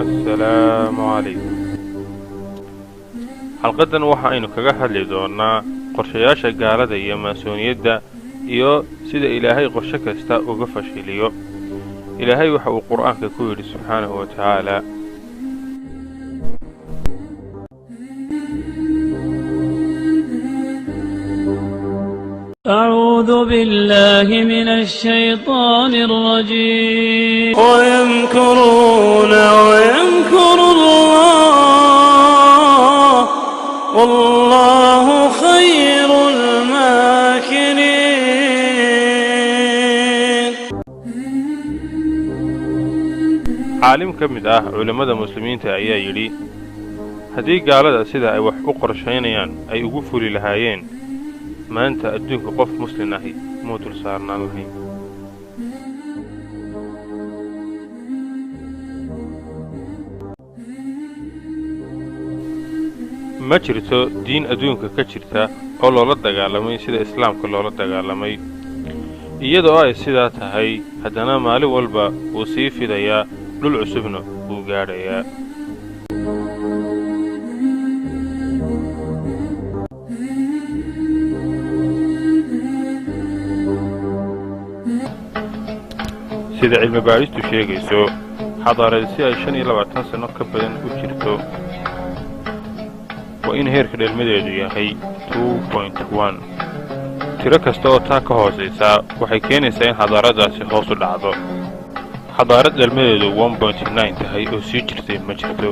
السلام عليكم. xalqadan waxaaynu kaga hadli doonaa qorshayaasha gaalada iyo maasuuniyadda iyo sida ilaahay qorshe kasta uga fashiliyo. ilaahay waxa uu qur'aanka ku yidhi subxaanahu wa tacaala أعوذ بالله من الشيطان الرجيم ويمكرون ويمكر الله والله خير الماكرين. caalim ka mid ah culimmada muslimiinta ayaa yidhi haddii gaalada sida ay wax u qorshaynayaan ay ugu fuli lahaayeen maanta adduunka qof muslin ahi muu dul saarnaan lahayn. ma jirto diin adduunka ka jirta oo loola dagaalamay sida islaamka loola dagaalamay. iyadoo ay sidaa tahay haddana maalin walba wuu sii fidayaa, dhul cusubna wuu gaadhayaa. sida cilmi baadhistu sheegayso xadaarad si ay 25 sano ka badan u jirto waa in heerka dhalmadeedu yahay 2.1. tiro kasta oo taa ka hoosaysa waxay keenaysaa in xadaaradaasi hoos u dhacdo. xadaarad dhalmadeedu 1.9 tahay oo sii jirtay ma jirto.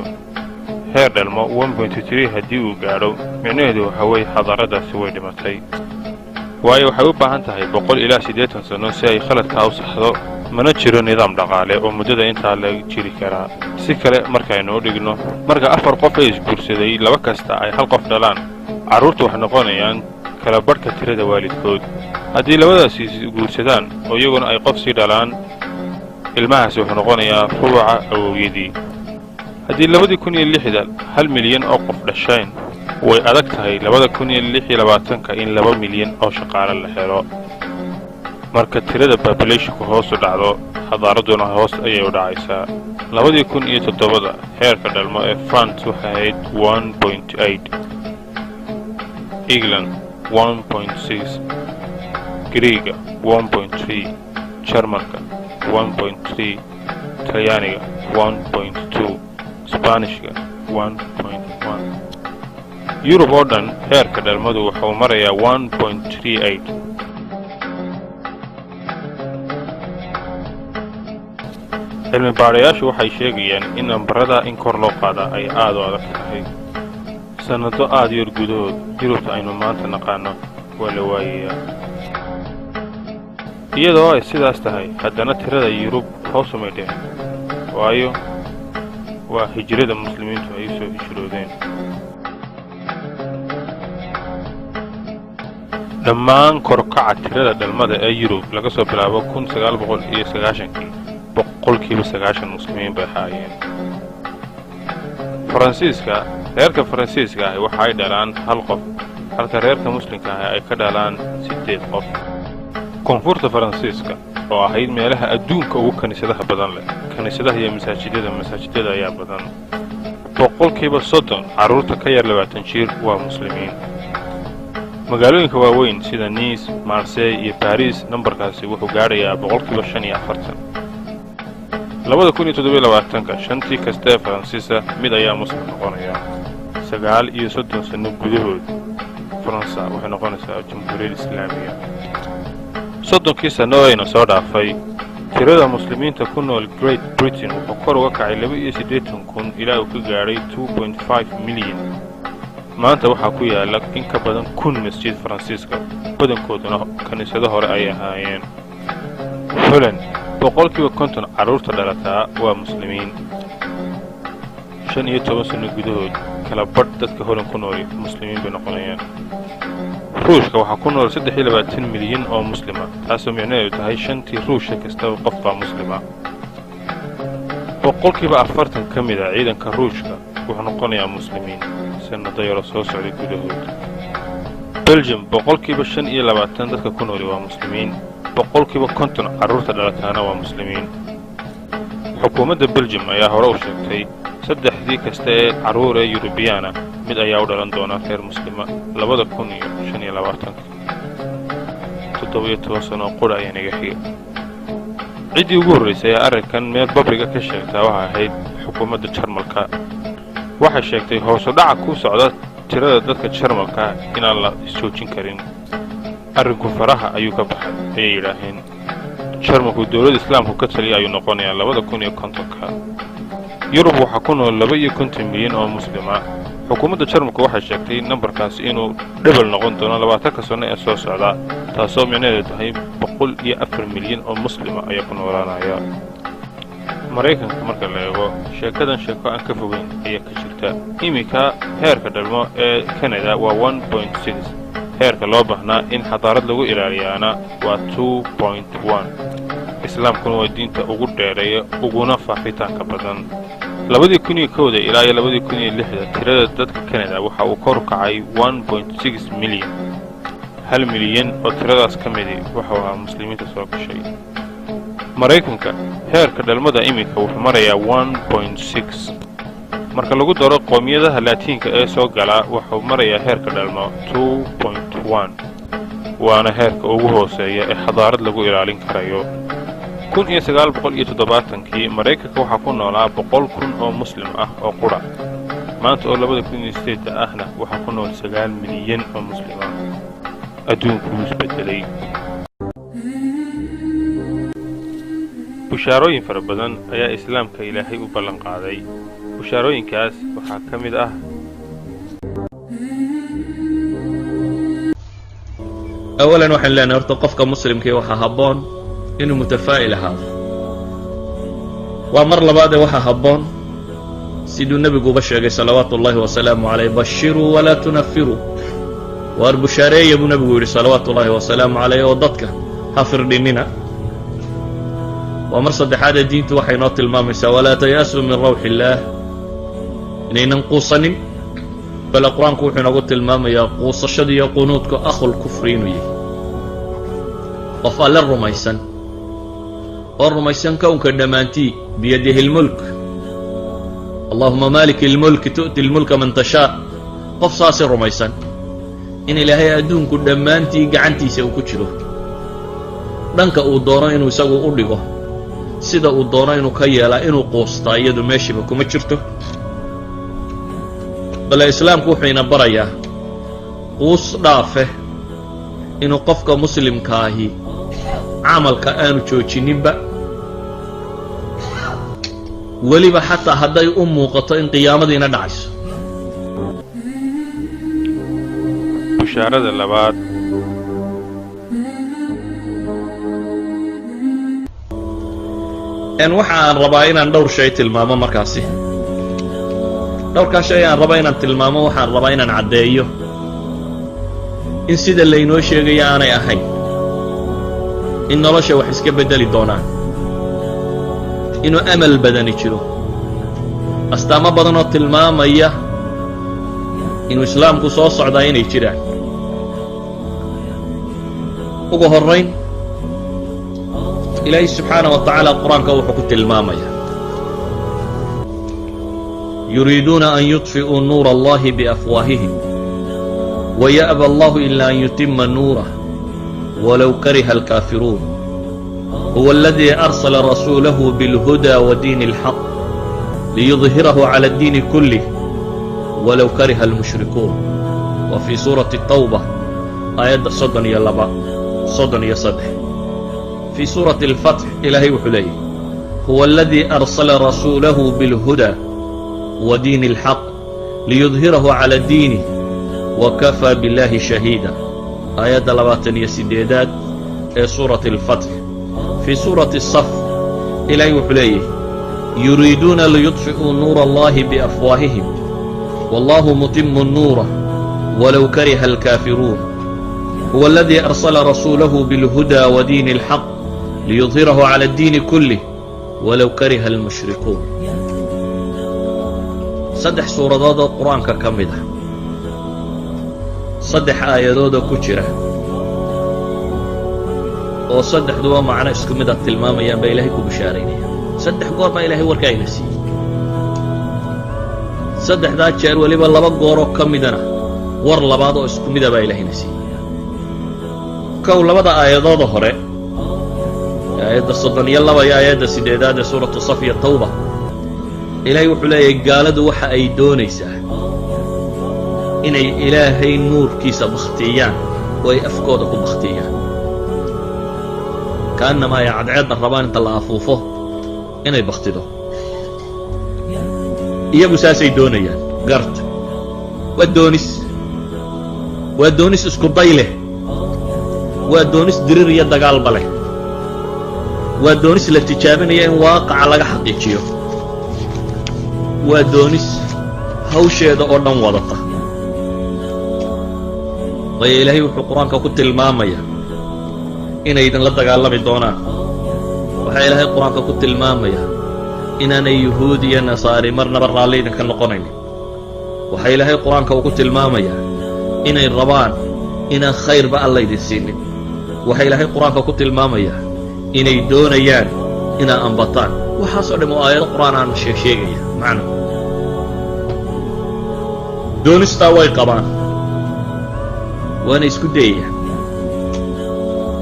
heer dhalmo 1.3 haddii uu gaadho micnaheedu waxa weeye xadaaradaasi way dhimatay, waayo waxay u baahan tahay 100 ilaa 80 sano si ay khaladkaa u saxdo. mana jiro nidaam dhaqaale oo muddada intaa la jiri karaa. si kale markaynu u dhigno, marka 4 qof ay isguursaday laba kasta ay hal qof dhalaan, carruurtu waxay noqonayaan kala badhka tirada waalidkood. haddii labadaasi isguursadaan oo iyaguna ay qof sii dhalaan, ilmahaasi wuxuu noqonayaa rubuca awowyadii. haddii 2006 1 milyan oo qof dhashayn, way adag tahay 2026 in 2 milyan oo shaqaale la helo. marka tirada populationku hoos u dhacdo, xadaaraduna hoos ayay u dhacaysaa. 2007 heerka dhalmo ee France waxay ahayd 1.8, England 1.6, Greega 1.3, Jarmalka 1.3, Talyaaniga 1.2, Sbaanishka 1.1. Yurub oo dhan heerka dhalmadu wuxuu marayaa 1.38. cilmi baadhayaashu waxay sheegayaan in nambarada in kor loo qaada ay aad u adag tahay. sannado aad yar gudahood yurubta aynu maanta naqaano waa la waayayaa. iyadoo ay sidaas tahay haddana tirada yurub hoos umay dhicin, waayo waa hijrada muslimiintu ay soo hijroodeen. dhammaan korkaca tirada dhalmada ee yurub laga soo bilaabo 1990 boqolkiiba 90 muslimiin bay ahaayeen. faransiiska reerka faransiiska ahi waxa ay dhalaan 1 qof, halka reerka muslimka ahi ay ka dhalaan 8 qof. koonfurta faransiiska oo ahayd meelaha adduunka ugu kaniisadaha badan leh, kaniisadaha iyo masaajidada ayaa badan. boqolkiiba 30 carruurta ka yar 20 jir waa muslimiin. magaalooyinka waaweyn sida Nice, Marseille iyo Paris nambarkaasi wuxuu gaadhayaa boqolkiiba 45. 2027 shantii kasta ee Faransiisa mid ayaa muslim noqonaya. 39 sano gudahood Faransa waxay noqonaysaa jamhuuriyad islaamiga. 30 sano ayna soo dhaafay tirada muslimiinta ku nool Great Britain wuxuu kor uga kacay 82,000 ilaa uu ka gaadhay 2.5 milyan. maanta waxaa ku yaala in ka badan 1000 masjid Faransiiska badankooduna kaniisado hore ay ahaayeen. Holland boqolkiiba 50 carruurta dhalataa waa muslimiin. 15 sano gudahood kala badh dadka Holland ku nool muslimiin bay noqonayaan. ruushka waxaa ku nool 23 milyan oo muslima, taasoo micnaheedu tahay 5 ruush kasta qof baa muslima. boqolkiiba 40 ka mid ah ciidanka ruushka wuxuu noqonayaa muslimiin sanado yaro soo socday gudahood. Belgium boqolkiiba 25 dadka ku nool waa muslimiin, boqolkiiba 50 carruurta dhalataana waa muslimiin. xukuumadda Belgium ayaa hore u sheegtay saddexdii kasta ee carruur ee Yurubiyaana mid ayaa u dhalan doona reer muslima 2025. 17 sano qura ayaa naga xigay. ciddii ugu horreysay ee arrinkan meel babriga ka sheegtaa waxay ahayd xukuumadda Jarmalka. waxay sheegtay hoos u dhaca ku socda tirada dadka Jarmalka inaan la isjoojin karin. arrinku faraha ayuu ka baxay ayay yidhaaheen. Jarmalku dowladda Islaamku ka taliya ayuu noqonayaa 2050. Yurub waxaa ku nool 52 milyan oo muslima. xukuumadda Jarmalku waxay sheegtay nambarkaasi inuu dhibal noqon doono 20 sano ee soo socda, taasoo micnaheedu tahay 104 milyan oo muslima ayaa ku noolaanaya. Maraykanka marka la eego sheekadan sheeko aan ka fogeyn ayaa ka jirta. iminka heerka dhalmo ee Canada waa 1.6. heerka loo baahnaa in xadaarad lagu ilaaliyaana waa 2.1. islaamkuna waa diinta ugu dheereeya uguna faafitaanka badan. 2001 ilaa 2006 tirada dadka Canada waxa uu kor u kacay 1.6 milyan. 1 milyan oo tiradaas ka mid waxa uu muslimiinta soo gashay. Maraykanka heerka dhalmada iminka wuxuu marayaa 1.6. marka lagu daro qoomiyadaha Laatiinka ee soo gala wuxuu marayaa heerka dhalmo 2.1. waana heerka ugu hooseeya ee xadaarad lagu ilaalin karayo. 1970kii Maraykanka waxaa ku noolaa 100,000 oo muslim ah oo qura. maanta oo 2008 ahna waxaa ku nool 9 milyan oo muslim ah. adduunku wuu isbedelay. bushaarooyin fara badan ayaa islaamka Ilaahay u ballan qaaday. bushaarooyinkaas waxaa ka mid ah أولاً waxaan leenahay horta qofka muslimkii waxa haboon inuu mutafaa'il ahaado. waa mar labaad waxa haboon siduu nabigu uba sheegay salawaatullaahi wasalaamu calayh, bashiruu walaa tunafiruu. waar bushaareeya buu nabigu yidhi salawaatullaahi wasalaamu calayh oo dadka ha firdhinina. waa mar saddexaad ee diintu waxay noo tilmaamaysaa walaa tayaasuu min rawxi illaah, inaynan quusanin. bal qur-aanku wuxuu inoogu tilmaamayaa quusashada iyo qunuudku akhul kufri inuu yahay. qof alle rumaysan oo rumaysan kownka dhammaantii biyadihi lmulk, allahuma maaliki lmulki tu'ti lmulka man tashaa. qof saasi rumaysan in ilaahay adduunku dhammaantii gacantiisa uu ku jiro, dhanka uu doono inuu isagu u dhigo, sida uu doono inuu ka yeelaa, inuu quustaa iyadu meeshiiba kuma jirto. bale islaamku wuxuu ina barayaa quus dhaafe inuu qofka muslimkaahi camalka aanu joojininba, weliba xataa hadday u muuqato in qiyaamadiina dhacayso. bushaarada labaad waxa aan rabaa inaan dhowr shay tilmaamo. markaasi dhowrkaa shay aan raba inaan tilmaamo waxaan rabaa inaan caddeeyo in sida laynoo sheegaya aanay ahayn, in nolosha wax iska beddeli doonaan, inuu amal badani jiro, astaamo badan oo tilmaamaya inuu islaamku soo socdaa inay jiraan. ugu horrayn ilaahay subxaanaه wa tacaala qur-aanka wuxuu ku tilmaamaya yuriiduuna an yudfi'uu nuura allahi biafwaahihim waya'ba allahu ila an yutima nuurah walow kariha alkaafiruun huwa aladii arsala rasuulahu bilhudaa wa diini اlxaq liyudhirahu cala addiini kulih walow kariha almushrikuun. wa fii suurati الtawba aayadda 32 في سورة الفتح إلهي وحليه هو الذي أرسل رسوله بالهدى ودين الحق ليظهره على الدين وكفى بالله شهيدا آيات لباتنية سديدات سورة الفتح. في سورة الصف إلهي وحليه يريدون ليطفئوا نور الله بأفواههم والله متم النور ولو كره الكافرون هو الذي أرسل رسوله بالهدى ودين الحق ليظهره على الدين كله ولو كره المشركون. صدح سورة ضاد القرآن ككمدة صدح آيات كجرة وصدح دوا معنا اسكمدة تلمام أيام بإلهي كبشارين صدح قور ما إلهي وركاينسي صدح ذات شعر وليبا لبا قورو كمدنا ور لبادو اسكمدة بإلهي نسي كو لبدا آيات ظهره آيات الصدنية اللبا يا آيات سيدادات سورة صفية التوبة إلهي وحلاه قالد وحا أي دونيسا إني إلهي نور كيسا بختيان وي أفكودكم بختيان كأنما يعدعدنا الربان انت الله أفوفه إني بختده إيابو ساسي دونيان قرد والدونيس اسكو ضيله والدونيس درير يدق البله والدونيس لتجابني إن واقع لغا حقيقيو والدونيس هوشيدا oo dhan wadata way ilaahay wuxuu quraanka ku tilmaamaya inay idin la dagaalami doonaan waxa ilaahay quraanka ku tilmaamaya inaanay yahuud iyo nasaari marnaba raalli idinka noqonayn waxa ilaahay quraanka ku tilmaamaya inay rabaan inaan khayrba alla idin siinin waxa ilaahay quraanka ku tilmaamaya inay doonayaan inaan ambataan waxa soo dhimo aayado quraan aan sheegaya macna doonista way qabaan waana isku dayayaan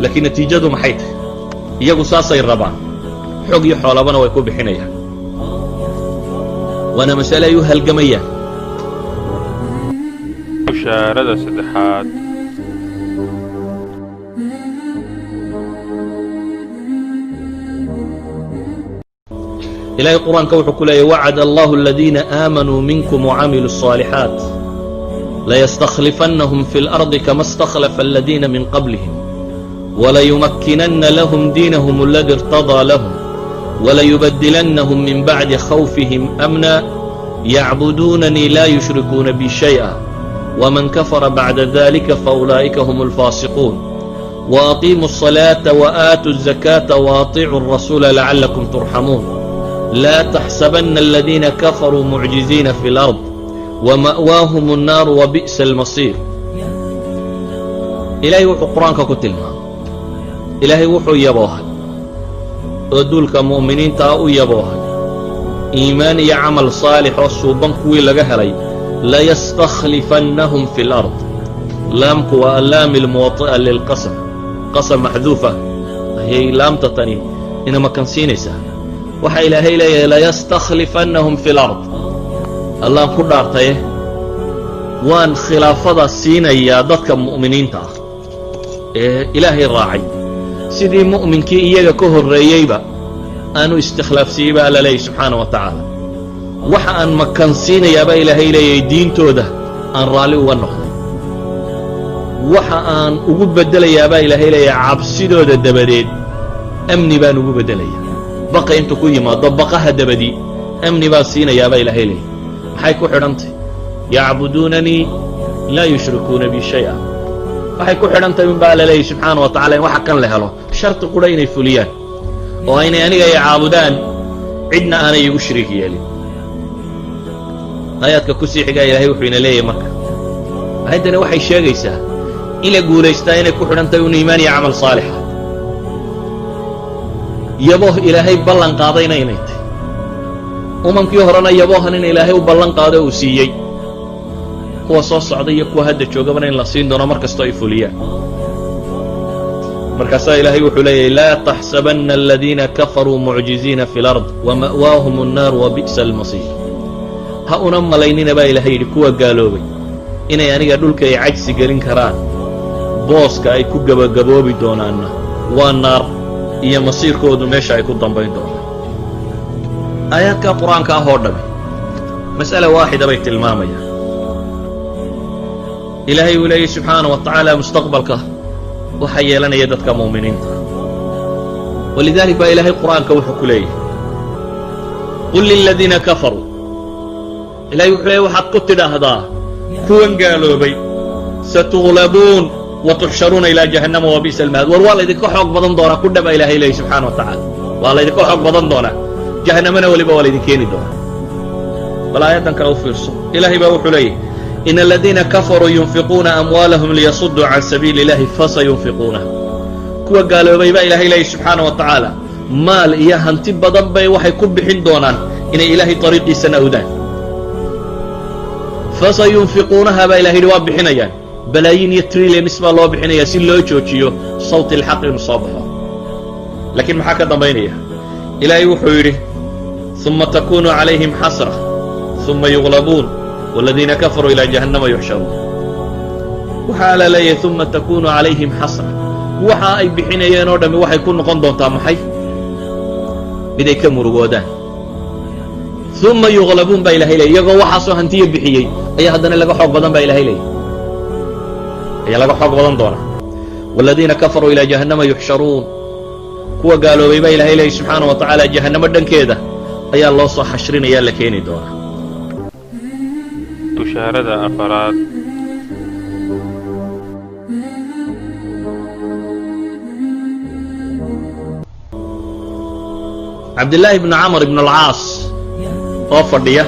laakiin natiijadu maxay tahay iyagu saasay rabaan xoog iyo xoolabana way ku bixinayaan waana mas'ala ay u halgamayaan. bishaarada saddexaad إلهي القرآن كوحك لا وعد الله الذين آمنوا منكم وعملوا الصالحات ليستخلفنهم في الأرض كما استخلف الذين من قبلهم وليمكنن لهم دينهم الذي ارتضى لهم وليبدلنهم من بعد خوفهم أمنا يعبدونني لا يشركون بي شيئا ومن كفر بعد ذلك فأولئك هم الفاسقون وأقيموا الصلاة وآتوا الزكاة وأطيعوا الرسول لعلكم ترحمون لا تحسبن الذين كفروا معجزين في الأرض ومأواهم النار وبئس المصير. إلهي وحو قرآنك كتلنا إلهي وحو يبوها ودولك مؤمنين تاؤو يبوها إيمان يعمل صالح والصوبان كوي لغهري لا يستخلفنهم في الأرض لامك وألام الموطئة للقسم قسم محذوفة هي لام تتني إنما كان سينيسا وحا إلهي لا يستخلفنهم في الأرض الله كل أرتيه وان خلافة سينيا ضدك مؤمنين تا إلهي الراعي سيدي مؤمن كي إياك كهر رييبا أنو استخلاف سيبا للي سبحانه وتعالى وحا أن مكان سينيا با إلهي لي دين توده أن رالي ونخض وحا أن أقول بدلي با إلهي لي عبسيدو دا دبديد أمني بان أقول بدلي بقى انتو كويما ضبقها دبدي أمني با سينيا با إلهي لي حيكو حرمتي يعبدونني لا يشركون بي شيئا waxay ku xidhantay in baa Ilaahay subhanahu wa ta'ala waxa kan la helo sharti qura inay fuliyaan oo aynay aniga ay caabudaan cidna aanay igu shariik yeelin ayadka ku sii xiga Ilaahay wuxuu ina leeyahay marka ayadana waxay sheegaysaa ila guuleystaa inay ku xidhantay in iimaan iyo amal saalix yabo Ilaahay ballan qaadayna inay tahay umankii horena yabohan in Ilaahay u ballan qaaday uu siiyay kuwa soo socday iyo kuwa hadda joogaba in la siin doono markasta ay fuliyaan markaasa Ilaahay wuxuu leeyahay la tahsabanna alladhina kafaru mu'jizina fil ard wa ma'waahum an-nar wa bi'sa al-masir ha una malaynina ba Ilaahay kuwa gaaloobay inay aniga dhulka ay cajsi galin karaan booska ay ku gabagaboobi doonaana waa naar iyo masiirkoodu meesha ay ku dambayn doonaan aayadka quraanka ah oo dhamay mas'ala waahida bay tilmaamayaan ilaahay uu leeyahy subxaanaه wa tacaala mustaqbalka waxaa yeelanaya dadka mu'miniinta walidalik baa ilaahay qur'aanka wuxuu ku leeyahy qul liladiina kafaruu ilahay wuxuu leeyahy waxaad ku tidhaahdaa kuwan gaaloobay satuglabuun watuxsharuuna ilaa jahannama wabi'sa almahaad war waa laydinka xoog badan doonaa ku dhaba ilahay leeyahy subxaana wa tacaala waa laydinka xoog badan doonaa jahannamana weliba waa laydin keeni doonaa bal aayaddan kale u fiirso ilaahay baa wuxuu leeyahy in aladiina kafaruu yunfiquuna amwaalahum liyasudduu can sabiili illahi fasayunfiquunaha kuwa gaaloobay baa ilahay leeyahy subxaana wa tacaala maal iyo hanti badan bay waxay ku bixin doonaan inay ilaahay dariiqiisana awdaan fasayunfiquunaha baa ilahay yidhi waa bixinayaan balaayiin iyo trillions baa loo bixinayaa si loo joojiyo sawti alxaq inuu soo baxo laakiin maxaa ka dambaynaya ilaahay wuxuu yidhi uma takunu calayhim xasra uma yuglabuun والذيina kafaruu ilى جahannama yuxsharuun waxaa la leeyahay uma takunu calayhim xasra waxa ay bixinayeen oo dhammi waxay ku noqon doontaa maxay miday ka murugoodaan uma yuglabuun baa ilahay leeyay iyagoo waxaasoo hantiya bixiyey ayaa haddana laga xoog badan baa ilahay leeyay ayaa laga xoog badan doonaa والذiina kafaruu ilى جahannama yuxsharuun kuwa gaaloobay baa ilahay leeyay subxaanaه wa tacaala jahannamo dhankeeda ayaa loo soo xashrinaya la keeni doonaa tushaarada afaraad cabdillaahi ibnu camar ibnu alcaas oo fadhiya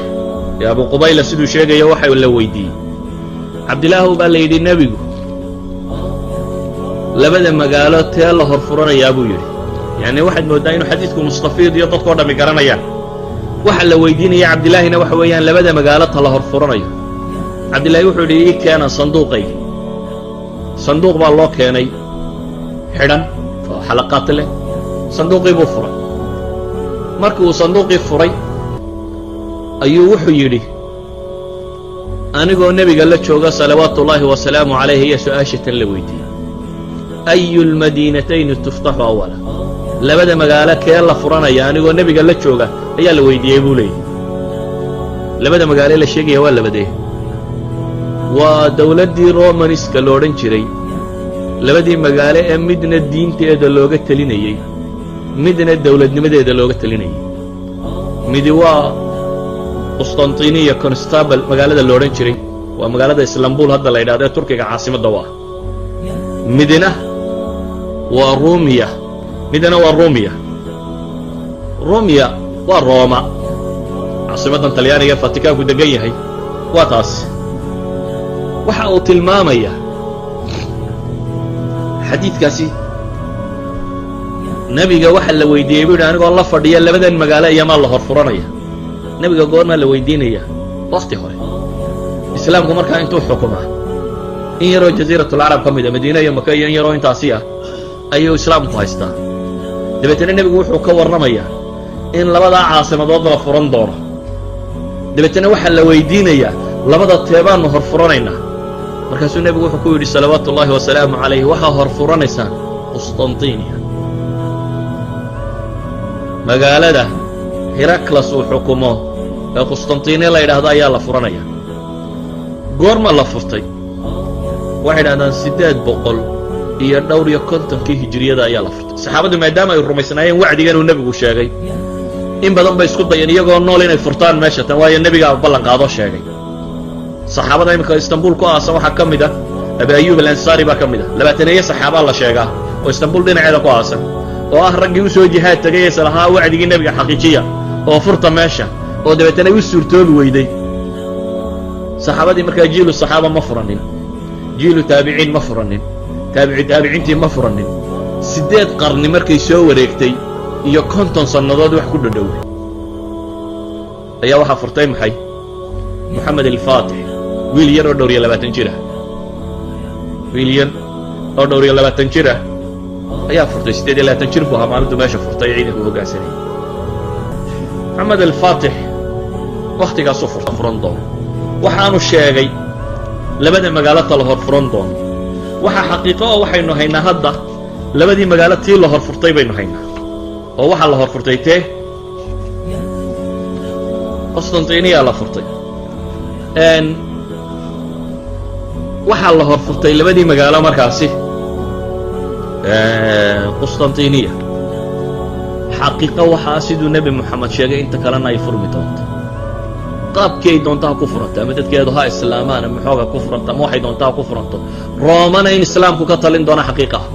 ee abu qubayla siduu sheegayo waxa la weydiiyey cabdillaahu baa la yidhi nebigu labada magaalo tee la horfuranayaa buu yidhi yacni waxaad mooddaa inuu xadiidku mustafiid iyo dadkao dhammi garanayaan waxa la weydiinaya cabdillaahina waxa weeyaan labada magaalo ta la horfuranayo cabdillaahi wuxuu yidhi ii keena sanduuqayga sanduuq baa loo keenay xidhan oo xalaqaad leh sanduuqii buu furay markii uu sanduuqii furay ayuu wuxuu yidhi anigoo nebiga la jooga salawaatu ullaahi wasalaamu calayh iyo su-aashatan la weydiiyey ayu lmadiinatayni tuftaxu awala labada magaalo kee la furanaya anigoo nebiga la jooga ayaa la weydiiyey buu leeyahy labada magaalo la sheegaya waa labadee waa dawladdii romaniska lo odhan jiray labadii magaalo ee midna diinteeda looga telinayey midna dawladnimadeeda looga telinayay midi waa qustantiniya constabal magaalada lo odhan jiray waa magaalada islaambul hadda la yidhahdo ee turkiga caasimadda u ah midna waa rumiya midna waa rumiya rumiya waa rooma caasimaddan talyaaniga ee fatikaanku degan yahay waa taas waxa uu tilmaamaya xadiidkaasi nebiga waxa la weydiiyey buu yidhi anigoo la fadhiya labadan magaalo iyomaa la horfuranaya nebiga goormaa la weydiinaya wakhti hore islaamku markaa intuu xukumaa in yaroo jasiiratulcarab ka mid a madiina iyo maka iyo in yaroo intaasi ah ayuu islaamku haystaa dabeetana nebigu wuxuu ka warramayaa in labadaa caasimadood la furan doono dabeetana waxaa la weydiinayaa labada teebaannu hor furanaynaa markaasuu nebigu wuxuu ku yidhi salawaatu ullaahi wasalaamu calayh waxaa hor furanaysaan qustantiniya magaalada heraklas uu xukumo ee qustantiniya la yidhaahdo ayaa la furanaya goorma la furtay waxay idhahdaan 850 hijiriyada ayaa la furtay saxaabaddu maadaama ay rumaysnaayeen wacdigan uu nebigu sheegay in badan bay isku dayeen iyagoo nool inay furtaan meesha tan waayo nebigaa ballan qaadoo sheegay saxaabada iminka istanbul ku aasan waxaa ka mid ah abi ayuub alansaari baa ka mid ah 20 saxaabaa la sheegaa oo istanbul dhinaceeda ku aasan oo ah raggii u soo jihaad tegay ee salahaa wacdigii nebiga xaqiijiya oo furta meesha oo dabeetana u suurtoobi weyday saxaabadii markaa jiilu saxaaba ma furanin jiilu taabiciin ma furanin taabiciintii ma furanin 8 qarni markay soo wareegtay iyo 50 sannadood wax ku dhadhoway ayaa waxaa furtay maxay moxamed alfaatix wiil yar oo dhowr iyo 20 jir ah wiil yar oo dhowr iyo 20 jir ah ayaa furtay 28 jir buu ahaa maalintu meesha furtay ciidanku hoggaansanay moxamed alfaatix wakhtigaasuu furan doono waxaanu sheegay labada magaalo ta la hor furan doono waxa xaqiiqo oo waxaynu haynaa hadda labadii magaalo tii la hor furtay baynu haynaa oo waxaa la hor furtay tee qustantiniya la furtay waxaa la horfurtay labadii magaalo markaasi qustantiniya xaqiiqo waxaa siduu nebi moxamed sheegay inta kalena ay furmi doonto qaabkii ay doonto ha ku furanto ama dadkeedu ha islaamaan ama xooga ku furanto ama waxay doonto ha ku furanto roomana in islaamku ka talin doono xaqiiqa ah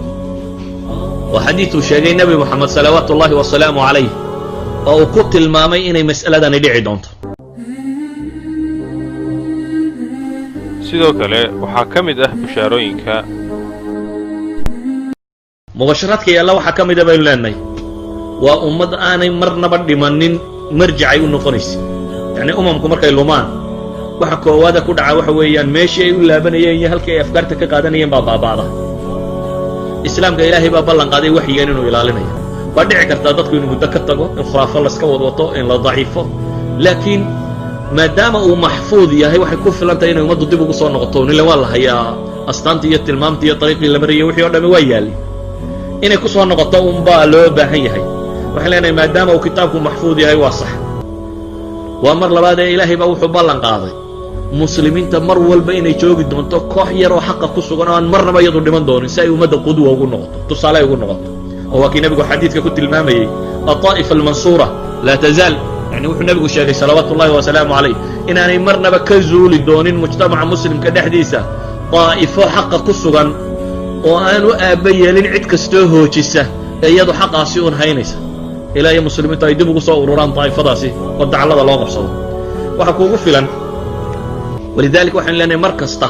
oo xadiiduu sheegay nebi moxamed salawaatu ullahi wasalaamu calayh oo uu ku tilmaamay inay mas'aladani dhici doonto sidoo kale waxaa ka mid ah bishaarooyinka mubasharaadka yaalla waxaa ka mida baynu leenahay waa ummad aanay marnaba dhimanin marjacay u noqonaysa yacni umamku markay lumaan waxa koowaada ku dhaca waxa weeyaan meeshii ay u laabanayeen iyo halkii ay afkaarta ka qaadanayeen baa baaba'da islaamka ilaahay baa ballan qaaday waxyigan inuu ilaalinayo waa dhici kartaa dadku inuu muddo ka tago in khuraafo laska wadwato in la daciifo laakiin maadaama uu maxfuud yahay waxay ku filan tahay inay ummaddu dib ugu soo noqoto nila waa la hayaa astaantii iyo tilmaamtii iyo dariiqii la marayay wixii o dhammi waa yaalli inay ku soo noqoto unbaa loo baahan yahay waxaan leenahay maadaama uu kitaabku maxfuud yahay waa sax waa mar labaad ee ilaahay baa wuxuu ballan qaaday muslimiinta mar walba inay joogi doonto koox yar oo xaqa ku sugan oo aan marnaba iyadu dhiman doonin si ay ummadda qudwa ugu noqoto tusaale ay ugu noqoto oo waa kii nebigu xadiidka ku tilmaamayey alطaa'ifa almansuura laa tazaal yani wuxuu nebigu sheegay salawaatu ullahi wasalaamu calayh inaanay marnaba ka zuuli doonin mujtamaca muslimka dhexdiisa daa'ifo xaqa ku sugan oo aan u aabba yeelin cid kastoo hoojisa ee iyadu xaqaasi uun haynaysa ilaa iyo muslimiintu ay dib ugu soo ururaan daa'ifadaasi oo dacallada loo qabsado waxa kuugu filan walidaalika waxaynu leenahay mar kasta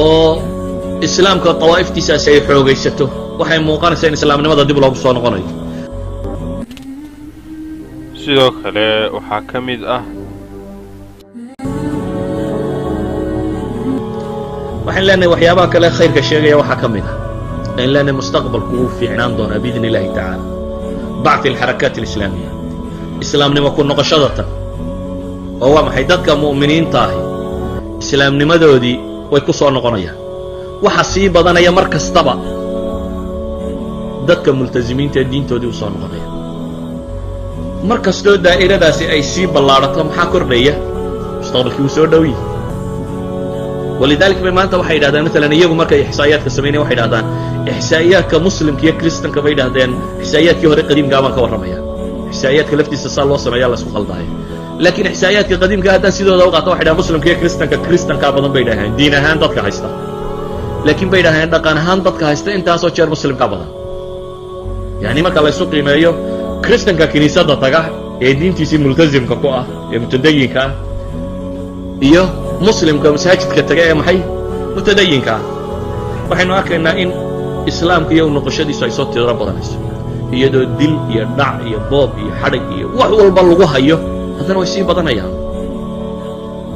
oo islaamka dawaa'iftiisaasi ay xoogaysato waxay muuqanaysaa in islaamnimada dib loogu soo noqonayo sidoo kale waxaa ka mid ah waxaan leenahay waxyaabaha kale khayrka sheegaya waxaa ka mid ah aynu leenahay mustaqbalku wuu fiicnaan doonaa biidni illahi tacaala bacthi alxarakaat alislaamiya islaamnimo ku noqoshada tan oo waa maxay dadka mu'miniinta ahi islaamnimadoodii way ku soo noqonayaan waxa sii badanaya mar kastaba dadka multasimiinta ee diintoodii u soo noqonaya mar kastoo daa'iradaasi ay sii ballaadhato maxaa kordhaya mustaqbalkii wuu soo dhow yihi walidaalika bay maanta waxay yidhahdeen maalan iyagu markay ixsaa'iyaadka samaynayan waxay yidhahdaan ixsaa'iyaadka muslimka iyo kristanka bay yidhahdeen ixsaa'iyaadkii hore qadiimkaa baan ka warramaya ixsaa'iyaadka laftiisa saa loo sameeyaa la isku khaldaayo laakiin ixsaa'iyaadka qadiimka haddaan sidooda u qaato waxay dhahaan muslimka iyo kristankaa badan bay dhaheen diin ahaan dadka haysta laakiin bay dhaheen dhaqan ahaan dadka haysta intaasoo jeer muslimkaa badan yacni marka la ysu qiimeeyo kristanka kiniisadda taga ee diintiisii multasimka ku ah ee mutadayinka ah iyo muslimka masaajidka taga ee maxay mutadayinka ah waxaynu arkaynaa in islaamka iyo noqoshadiisu ay soo tiro badanayso iyadoo dil iyo dhac iyo boob iyo xadhig iyo wax walba lagu hayo haddana way sii badanayaan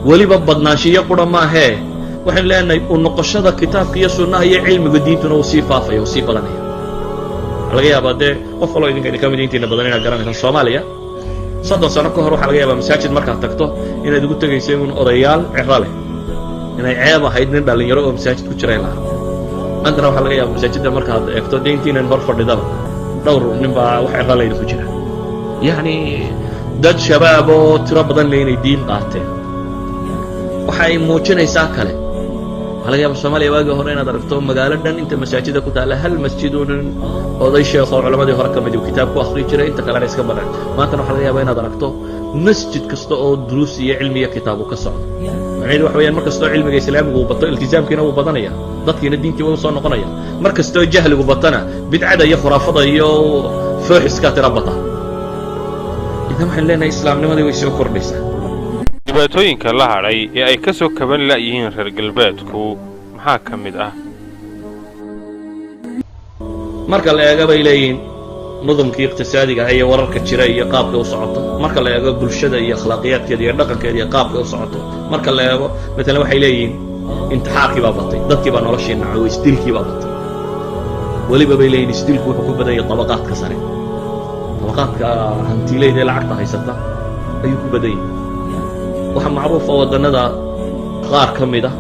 weliba badnaanshiyo qura maahee waxaynu leenahay u noqoshada kitaabka iyo sunnaha iyo cilmiga diintuna uu sii faafaya uu sii badanaya waxaa laga yaabaa dee qof kaloo idinka ka mid intiina badan inaad garanaysaan soomaaliya 30 sano ka hor waxaa laga yaabaa masaajid markaad tagto inaad ugu tegaysay un odayaal ciro leh inay ceeb ahayd nin dhallinyaro oo masaajid ku jirayn lahaa maantana waxaa laga yaabaa masaajidda markaad eegto dee intiinan hor fadhidaba dhowr nin baa wax ciro layda ku jira yacni dad shabaab oo tiro badan leh inay diin qaateen waxa ay muujinaysaa kale waxaa laga yaaba soomaaliya waagii hore inaad aragto magaalo dhan inta masaajida ku taalla hal masjiduunan oday sheekoo culammadii hore ka mid uu kitaab ku akhri jiray inta kalena iska badan maantana waxaa laga yaabaa inaad aragto masjid kasta oo duruus iyo cilmi iyo kitaabu ka socdo macnaheedu waxa weeyaan mar kastoo cilmiga islaamigu uu bato iltizaamkiina wuu badanaya dadkiina diintii way u soo noqonaya mar kastoo jahligu batana bidcada iyo khuraafada iyo fooxiskaa tira bata idan waxaan leenahay islaamnimadii way soo kordhaysaa dhibaatooyinka la hadhay ee ay ka soo kaban la'yihiin reer galbeedku maxaa ka mid ah marka la eego bay leeyihiin nudumkii iqtisaadiga ah iyo wararka jira iyo qaabka u socoto marka la eego bulshada iyo akhlaaqiyaadkeeda iyo dhaqankeeda iyo qaabka u socoto marka la eego maalan waxay leeyihiin intixaarkii baa batay dadkii baa noloshii nacay oo isdilkii baa batay weliba bay leeyihin isdilku wuxuu ku badanyay tabaqaadka sare tabaqaadka hantiilayda ee lacagta haysata ayuu ku badan yahay waxaa macruufa waddannada qaar ka mid ah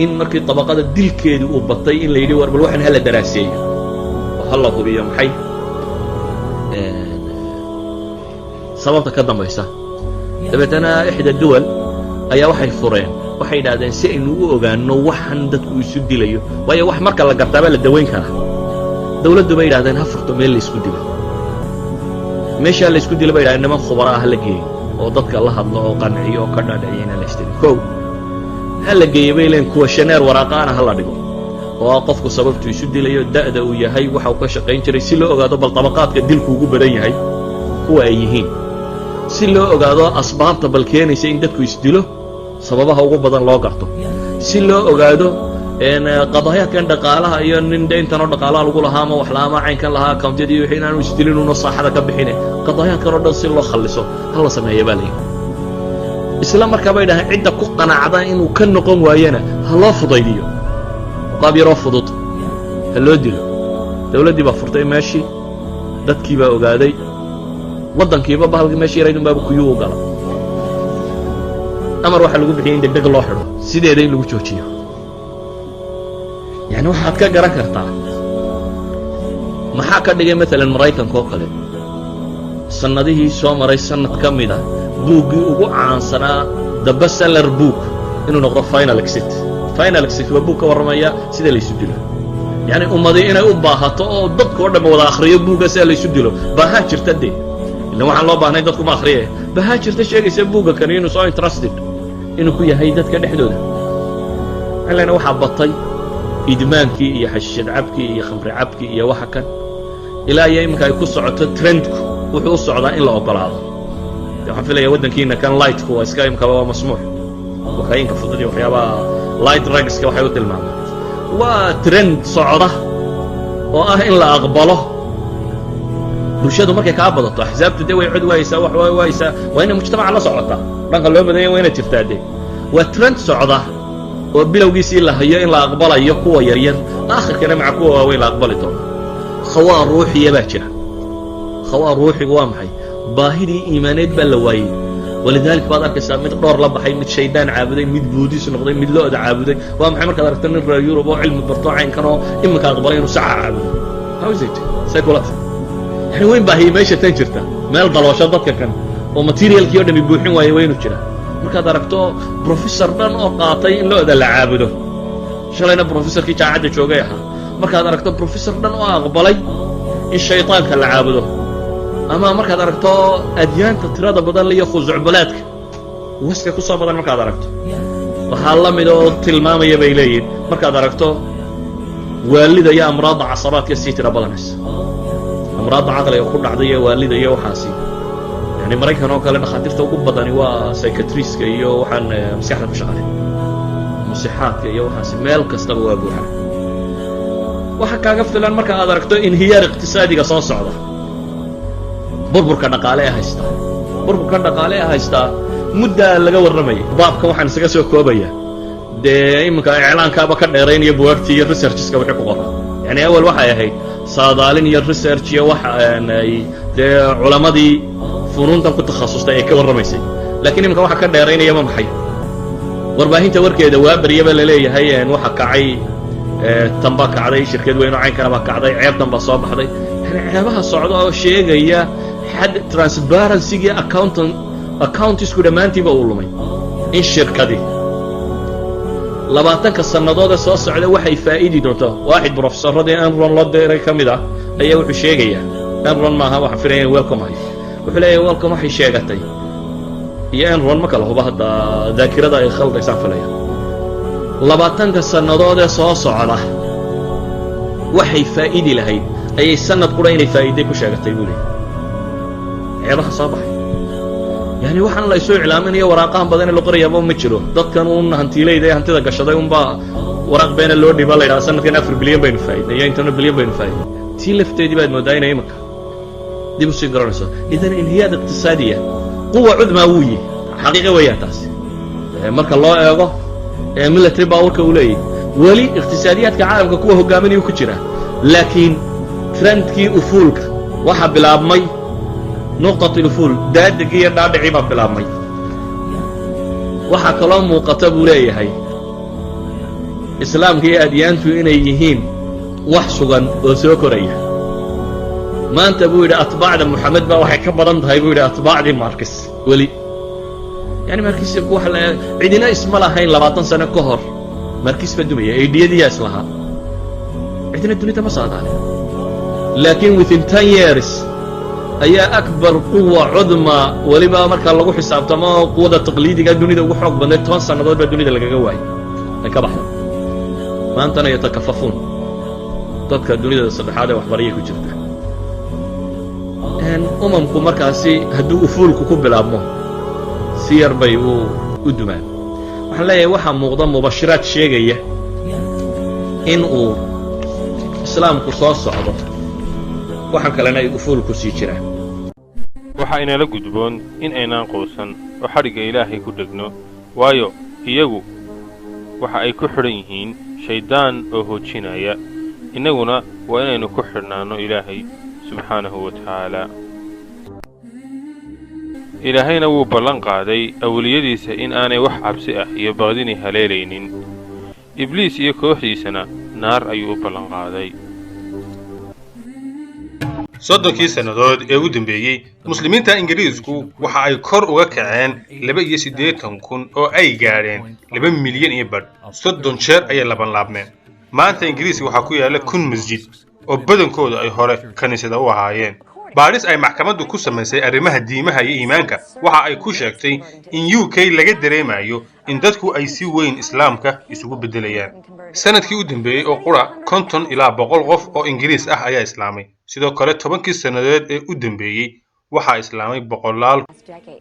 in markii tabaqada dilkeedii uu batay in la yidhi war bal waxaan hala daraaseeyo oo hala hubiyo maxay sababta ka dambaysa dabeetana ixda duwal ayaa waxay fureen waxay yidhahdeen si aynu u ogaanno waxan dadku isu dilayo waayo wax marka la gartaabaa la dawayn karaa dawladdu bay yidhahdeen ha furto meel laysku dilo meeshaa laysku dilo bay yidhahdeen niman khubara ah la geeyo oo dadka la hadlo oo qanciyo oo ka dhaadhiciyo inaan la isdilin kow ha la geeyo bay leen kuwa shaneer waraaqaana ha la dhigo oo qofku sababtu isu dilayo da'da uu yahay waxa uu ka shaqayn jiray si loo ogaado bal tabaqaadka dilku ugu badan yahay kuwa ay yihiin si loo ogaado asbaabta bal keenaysa in dadku isdilo sababaha ugu badan loo garto si loo ogaado qadaayaadkan dhaqaalaha iyo nin deyntanoo dhaqaalaha lagu lahaa ama wax la'aama caynkan lahaa accountadii wixii inaanu isdilin uuna saaxada ka bixine qadaayaadkan oo dhan si loo khalliso ha la sameeya baa layidhi isla markaa bay dhahaan cidda ku qanacda inuu ka noqon waayana ha loo fudaydiyo qaab yaroo fudud ha loo dilo dawladdii baa furtay meeshii dadkii baa ogaaday waddankiiba bahalkii meeshii yaraydun baaba kuyuu u gala amar waxaa lagu bixiyay in degdeg loo xidho sideeda in lagu joojiyo yani waxaad ka garan kartaa maxaa ka dhigay maalan maraykanka oo kale sannadihii soo maray sannad ka mid ah buuggii ugu caansanaa the bestseller book inuu noqdo final exit waa buug ka warramaya sida laysu dilo yani ummadii inay u baahato oo dadkao dhanba wada akhriyo buugga sida laysu dilo baahaa jirta dee ilan waxaan loo baahnay dadku ma akhriye baahaa jirta sheegaysa buugga kani inuu soo interested inuu ku yahay dadka dhexdooda alana waxaa batay idmaankii iyo xashiishad cabkii iyo khamri cabkii iyo waxa kan ilaa iyo iminka ay ku socoto trendku wuxuu u socdaa in la ogolaado waxaan filaya waddankiina kan lightku waa iska imkaba waa masmuux wakayinka fudud iyo waxyaabaha light drugska waxay u tilmaamaan waa trend socda oo ah in la aqbalo bulshadu markay kaa badato axsaabtu dee way cod waayeysaa wax waayeysaa waa inay mujtamaca la socotaa dhanka loo badanya waa inay jirtaa dee waa trend socda oo bilowgiisii la hayo in la aqbalayo kuwa yaryar aakhirkana maca kuwa waaweyn la aqbali doono khawaa ruuxiya baa jira khawaa ruuxigu waa maxay baahidii iimaaneed baa la waayey walidaalika baad arkaysaa mid dhowr la baxay mid shaydaan caabuday mid buudis noqday mid lo-da caabuday waa maxay markaad aragto nin reer yurub oo cilmi barto caynkan oo iminka aqbalay inuu saca caabudo how is it psychology yani weyn baahiyey meesha tan jirta meel daloosho dadka kan oo materialkii oo dhami buuxin waaye waa inuu jira markaad aragto professor dhan oo qaatay in lo-da la caabudo shalayna professorkii jaamacadda joogay ahaa markaad aragto professor dhan oo aqbalay in shaydaanka la caabudo ama markaad aragto adyaanta tirada badan iyo khusucbalaadka waska ku soo badan markaad aragto waxaa la mid oo tilmaamaya bay leeyihin markaad aragto waalida iyo amraadda casabaadka sii tira badanaysa amraadda caqliga ku dhacday iyo waalida iyo waxaasi yani maraykan oo kale dhakhaatiirta ugu badani waa psychiatriska iyo waxaan maskaxda ku shaqalay musixaadka iyo waxaasi meel kastaba waa buuxa waxa kaaga filan marka aad aragto inhiyaar iqtisaadiga soo socda burburka dhaqaale ee haystaa muddaa laga warramayay baabkan waxaan isaga soo koobaya dee iminka iclaankaaba ka dheeraynaya buwaagtii iyo researcheska wixii ku qoran yani awal waxay ahayd saadaalin iyo research iyo waxa ay dee culammadii funuuntan ku takhasustay ay ka warramaysay laakiin iminka waxa ka dheeraynaya ma maxay warbaahinta warkeeda waa baryaba la leeyahay waxa kacay tan baa kacday shirkad weyn oo caynkana baa kacday ceebtan baa soo baxday yani ceebaha socda oo sheegaya xad transparency-gii accountisku dhammaantiiba uu lumay in shirkadii 20 sannadood soo socda waxay faa'iidi doonto waaxid professoradii Enron loo diray ka mid ah ayaa wuxuu sheegayaa Enron maaha waxa filayay welcome wuxuu leeyahay welcome waxay sheegatay iyo Enron ma kala huba hadda daakirada ay khaldaysan falaya 20 sannadood soo socda waxay faa'iidi lahayd ayay sanad qura inay faa'iiday ku sheegatay buu leeyahay ceebaha soo baxay yani waxaan la isoo iclaaminayo waraaqahan badan ee loo qorayaaba ma jiro dadkan uun hantiilayda ee hantida gashaday unbaa waraaq beena loo dhiba la yidhaha sanadkan 4 bilyan baynu faa'iidnay iyo intana bilyan baynu faa'iidnay tii lafteedii baad moodaa inay imanka dib u sii garanayso idan inhiyaad iqtisaadiya quwa cudmaa wuu yihi xaqiiqa weeyaan taasi marka loo eego military powerka uu leeyahay weli iqtisaadiyaadka caalamka kuwa hogaaminayuu ku jira laakiin trendkii ufuulka waxaa bilaabmay nuqطة الفول daadegii iyo dhaadhicii baa bilaabmay waxaa kaloo muuqata buu leeyahay islaamka iyo adyaantu inay yihiin wax sugan oo soo koraya maanta buu yidhi atbaacda moxamed baa waxay ka badan tahay buu yidhi atbaacdii markis weli yani markiisku waxa la cidina isma lahayn 20 sano ka hor markiis ba dumaya eediyadii islaha cidina dunida ma saadaalin laakiin within 10 years ayaa akbar quwwa cudma waliba marka lagu xisaabtamo quwada taqliidiga dunida ugu xoog badan 10 sanadood ba dunida lagaga waayay ay ka baxdo maantana yatakafafun dadka dunida saddexaad ee waxbaraya ku jirta umamku markaasi hadduu ufuulku ku bilaabmo si yar bay u dumaan waxaan leeyahay waxaa muuqda mubashiraad sheegaya in uu islaamku soo socdo waxaan kalena ay ufuulku sii jiraan waxa inala gudboon in aynaan quusan oo xadhigga ilaahay ku dhegno waayo iyagu waxa ay ku xidhan yihiin shaydaan oo hoojinaya innaguna waa inaynu ku xidhnaano ilaahay subxaanahu wa tacaala ilaahayna wuu ballan qaaday awliyadiisa in aanay wax cabsi ah iyo baqdini haleelaynin ibliis iyo kooxdiisana naar ayuu u ballan qaaday soddonkii sannadood ee u dambeeyey muslimiinta ingiriisku waxa ay kor uga kaceen 82,000 oo ay gaadheen 2 milyan iyo badh 30 jeer ayay labanlaabmeen maanta ingiriiska waxaa ku yaalla 1,000 masjid oo badankooda ay hore kaniisada u ahaayeen baadhis ay maxkamaddu ku samaysay arrimaha diimaha iyo iimaanka waxa ay ku sheegtay in UK laga dareemayo in dadku ay si weyn islaamka isugu beddelayaan sanadkii u dambeeyey oo qura 50 ilaa 100 qof oo ingiriis ah ayaa islaamay sidoo kale 10kii sannadood ee u dambeeyey waxaa islaamay boqolaal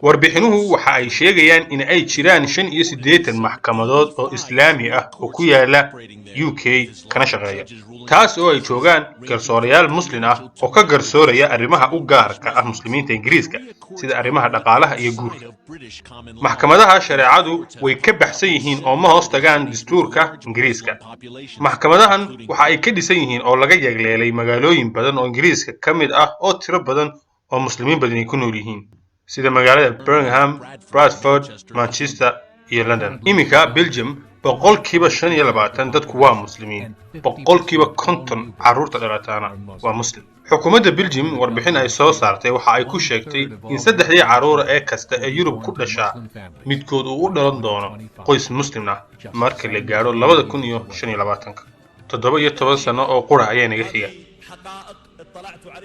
warbixinuhu waxa ay sheegayaan in ay jiraan 85 maxkamadood oo islaami ah oo ku yaala UK kana shaqeeya taas oo ay joogaan garsoorayaal muslim ah oo ka garsooraya arrimaha u gaarka ah muslimiinta ingiriiska sida arrimaha dhaqaalaha iyo guurka maxkamadaha shareecadu way ka baxsan yihiin oo ma hoos tagaan dastuurka ingiriiska maxkamadahan waxa ay ka dhisan yihiin oo laga yeegleelay magaalooyin badan oo ingiriiska ka mid ah oo tiro badan oo muslimiin badan ay ku nool yihiin sida magaalada Birmingham, Bradford, Manchester iyo London. Iminka Belgium boqolkiiba 25 dadku waa muslimiin boqolkiiba 50 carruurta dhalataana waa muslim xukuumadda Belgium warbixin ay soo saartay waxa ay ku sheegtay in saddexdii carruur ee kasta ee Yurub ku dhasha midkood uu u dhalan doono qoys muslim ah marka la gaaro 2025 17 sano oo qura ayaa naga xiga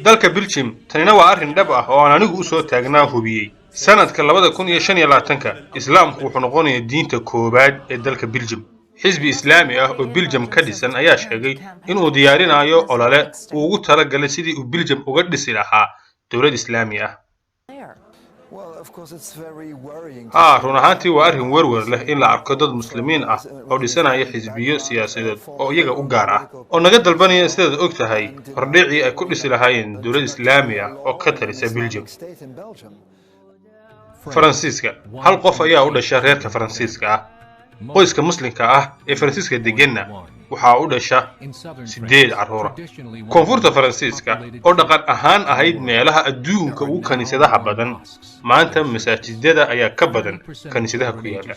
dalka Belgium tanina waa arrin dhab ah oo aan anigu u soo taagnaa hubiyay sanadka 2025 islaamku wuxuu noqonayaa diinta koobaad ee dalka Belgium xisbi islaami ah oo Belgium ka dhisan ayaa sheegay in uu diyaarinayo olole uu ugu talagalay sidii uu Belgium uga dhisi lahaa dawlad islaami ah run ahaantii waa arrin werwer leh in la arko dad muslimiin ah oo dhisanaya xisbiyo siyaasadeed oo iyaga u gaar ah oo naga dalbanaya sidaad og tahay hordhicii ay ku dhisi lahaayeen dawlad islaami ah oo ka talisa Belgium faransiiska hal qof ayaa u dhasha reerka faransiiska ah qoyska muslimka ah ee faransiiska deganna waxaa u dhasha 8 carruur koonfurta faransiiska oo dhaqan ahaan ahayd meelaha adduunka ugu kaniisadaha badan maanta masaajidada ayaa ka badan kaniisadaha ku yaala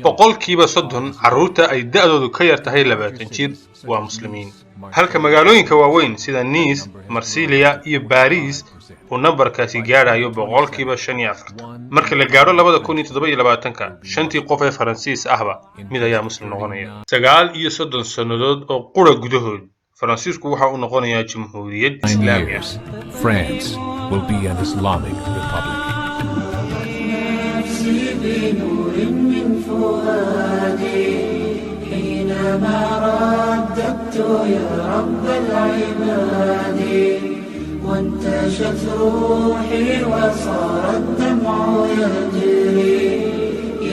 boqolkiiba 30 carruurta ay da'doodu ka yar tahay 20 jir waa muslimiin halka magaalooyinka waaweyn sida Nice, Marseille iyo Paris uu nambarkaasi gaarayo boqolkiiba 45 marka la gaaro 2027 shantii qof ee Faransiis ahba mid ayaa muslim noqonaya 39 sannadood oo qura gudahood Faransiisku waxa uu noqonayaa jamhuuriyad islaami ah France will be an Islamic republic حينما رددت يا رب العباد وانتشت روحي وصار الدمع يجري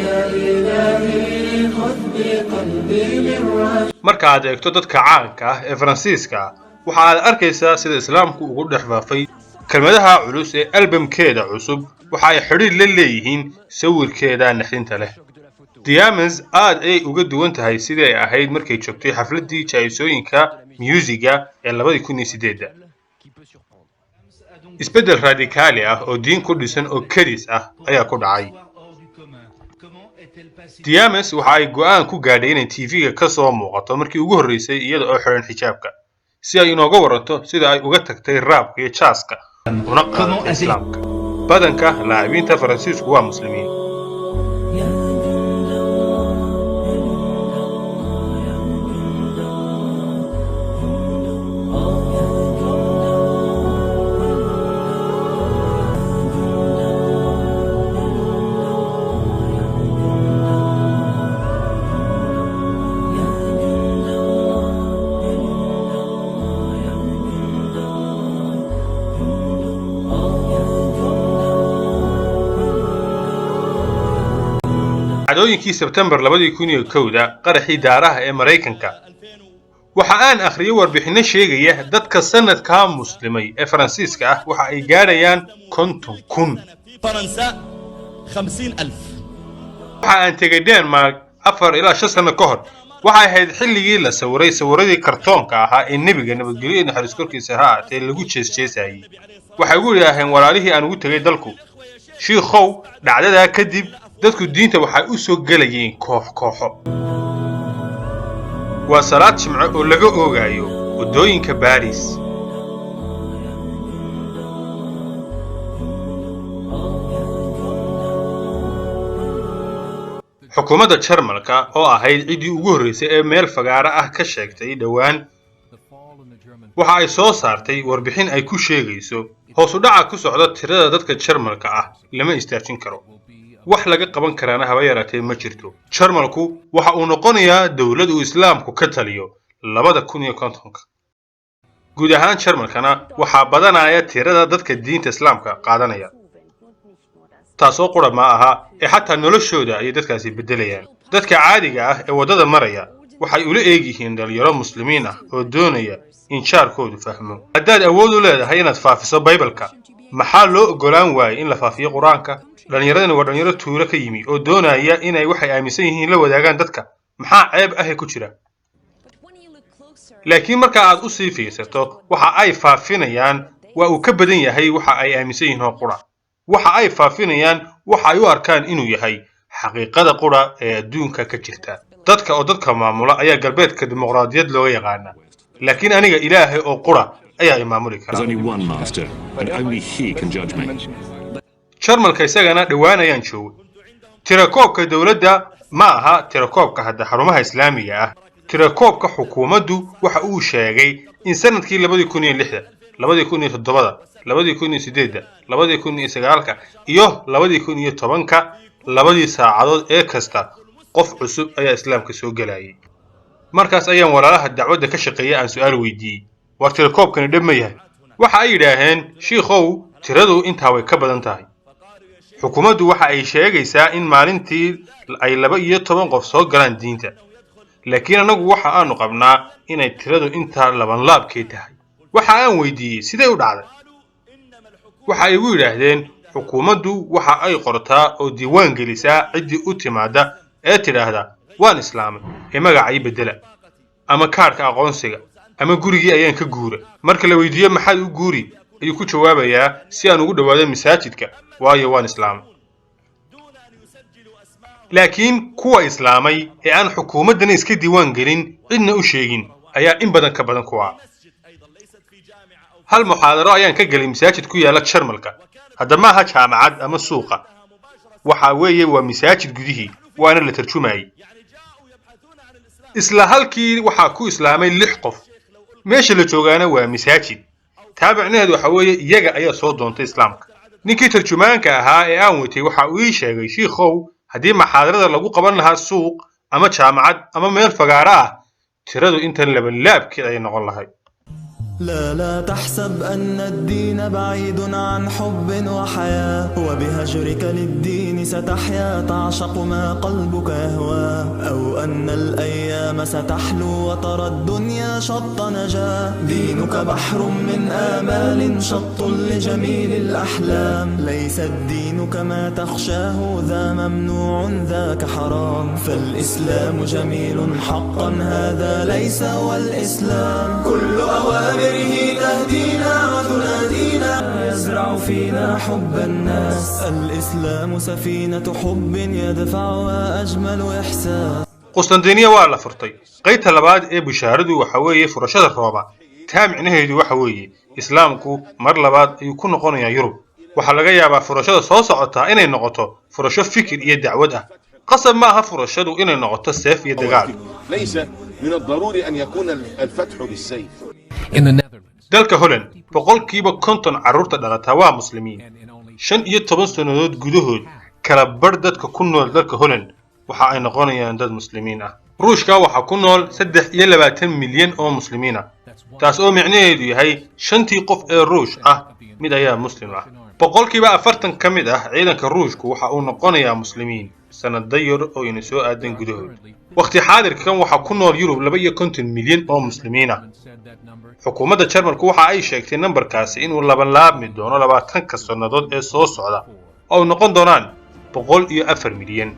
يا إلهي خذ بقلبي للرشد marka aad eegto dadka caanka ah ee Faransiiska waxa aad arkaysaa sida islaamku ugu dhaxfaafay kelmadaha culus ee albamkeeda cusub waxa ay xiriir la leeyihiin sawirkeeda naxdinta leh Diamonds aad ay uga duwan tahay sidii ay ahayd markay joogtay xafladii jaayisooyinka musiga ee 2008 isbedel radikaali ah oo diin ku dhisan oo kadis ah ayaa ku dhacay Diamonds waxa ay go'aan ku gaadhay inay TV-ga ka soo muuqato markii ugu horeysay iyada oo xiran xijaabka si ay inooga waranto sida ay uga tagtay raabka iyo jaaska una qaadatay islaamka badanka laacibiinta Faransiisku waa muslimiin dhacdooyinkii Sebtembar 2001 qaraxii daaraha ee Mareykanka waxa aan akhriyay warbixino sheegaya dadka sanadka muslimay ee Faransiiska ah waxa ay gaarayaan 50,000 فرنسا 50,000 waxa aan tegay Denmark 4 ilaa 5 sano ka hor waxay ahayd xilligii la sawiradii kartoonka ahaa ee nabiga nabadgelyo iyo naxariis korkiisa ahaa ee lagu jeesjeesayay waxay ugu yiraahdeen walaalihii aan ugu tagay dalku shiikhow dhacdada kadib dadku diinta waxay u soo galayeen kooxo waa salaad jimco oo laga oogayo wadooyinka Paris xukuumadda Jarmalka oo ahayd cidii ugu horeysay ee meel fagaara ah ka sheegtay dhawaan waxa ay soo saartay warbixin ay ku sheegayso hoos u dhaca ku socda tirada dadka Jarmalka ah lama istaajin karo wax laga qaban karana haba yaraatee ma jirto Jarmalku waxa uu noqonayaa dawlad uu islaamku ka taliyo 2050 guud ahaan Jarmalkana waxa badanaya tirada dadka diinta islaamka qaadanaya taasoo qura ma aha ee xataa noloshooda ay dadkaasi bedelayaan dadka caadiga ah ee wadada maraya waxay ula eegyihiin dhalinyaro muslimiin ah oo doonaya in jaarkoodu fahmo haddaad awood u leedahay inaad faafiso Bible-ka maxaa loo ogolaan waayay in la faafiyo Quraanka dhalinyaradana waa dhalinyaro tuulo ka yimi oo doonaya inay waxay aaminsan yihiin la wadaagaan dadka maxaa ceeb ah ku jira laakiin marka aad u sii fiirsato waxa ay faafinayaan waa uu ka badan yahay waxa ay aaminsan yihiin oo qura waxa ay faafinayaan waxa ay u arkaan inuu yahay xaqiiqada qura ee adduunka ka jirta dadka maamula ayaa galbeedka dimuqraadiyad looga yaqaan laakiin aniga ilaahay oo qura ayaa imaamuli kara Jarmalka isagana dhawaanayaan joogo tirakoobka dawladda ma aha tirakoobka hadda xarumaha islaamiga ah tirakoobka xukuumaddu waxa uu sheegay in sanadkii 2006 2007 2008 2009 iyo 2010 labadii saacadood ee kasta qof cusub ayaa islaamka soo galayay markaas ayaan walaalaha dacwadda ka shaqeeyay aan su'aal weydiiyay war tirakoobkani dhama yahay waxa ay yiraahdeen shiikhow tiradu intaa way ka badan tahay xukuumaddu waxa ay sheegaysaa in maalintii ay 12 qof soo galaan diinta laakiin anagu waxa aanu qabnaa inay tiradu intaa laban laabkee tahay waxa aan weydiiyay sidee u dhacday waxa ay ugu yiraahdeen xukuumaddu waxa ay qortaa oo diiwaan gelisaa cidii u timaada ee tiraahda waan islaamay ee magacay bedela ama kaarka aqoonsiga ama gurigii ayaan ka guura marka la weydiiyo maxaad u guuri ayuu ku jawaabayaa si aan ugu dhawaado masaajidka waayo waan islaamay laakiin kuwa islaamay ee aan xukuumadana iska diiwaan gelin cidna u sheegin ayaa in badan ka badan kuwa hal muxaadaro ayaan ka galay masaajid ku yaala Jarmalka hadda ma aha jaamacad ama suuqa waxa weeye waa masaajid gudihii waana la tarjumayay isla halkii waxa ku islaamay 6 qof meesha la joogaana waa masaajid taabicneedu waxa weeye iyaga ayaa soo doontay islaamka ninkii tarjumaanka ahaa ee aan watay waxa uu ii sheegay shiikhow haddii muxaadarada lagu qaban lahaa suuq ama jaamacad ama meel fagaara ah tiradu intan laabkeed ay noqon lahayd لا تحسب أن الدين بعيد عن حب وحياة وبهجرك للدين ستحيا تعشق ما قلبك يهوى أو أن الأيام ستحلو وترى الدنيا شط نجاة دينك بحر من آمال شط لجميل الأحلام ليس الدين كما تخشاه ذا ممنوع ذاك حرام فالإسلام جميل حقا هذا ليس هو الإسلام كل أوامر تهدينا وتنادينا يزرع فينا حب الناس الإسلام سفينة حب يدفعها أجمل إحساس قسطنطينية waa la furtay qaybta labaad ee bishaaradu waxa weeye furashada rooba taamicnaheedu waxa weeye islaamku mar labaad ayuu ku noqonayaa Yurub waxa laga yaabaa furashada soo socota inay noqoto furasho fikir iyo dacwad ah qasab ma aha furashadu inay noqoto seef iyo dagaal ليس من الضروري أن يكون الفتح بالسيف dalka Holland boqolkiiba 50 carruurta dhalata waa muslimiin 15 sanadood gudahood kala bar dadka ku nool dalka Holland waxa ay noqonayaan dad muslimiin ah ruushka waxa ku nool 23 milyan oo muslimiin ah taas oo micnaheedu yahay 5 qof ee ruush ah mid ayaa muslim ah boqolkiiba 40 ka mid ah ciidanka ruushku waxa uu noqonayaa muslimiin sanad yar oo ina soo aadan gudahood waqti xaadirkan waxa ku nool Yurub 52 milyan oo muslimiin ah xukuumadda Jarmalku waxa ay sheegtay nambarkaasi inuu labanlaabmi doono 20 ka sanadood ee soo socda oo noqon doonaan 104 milyan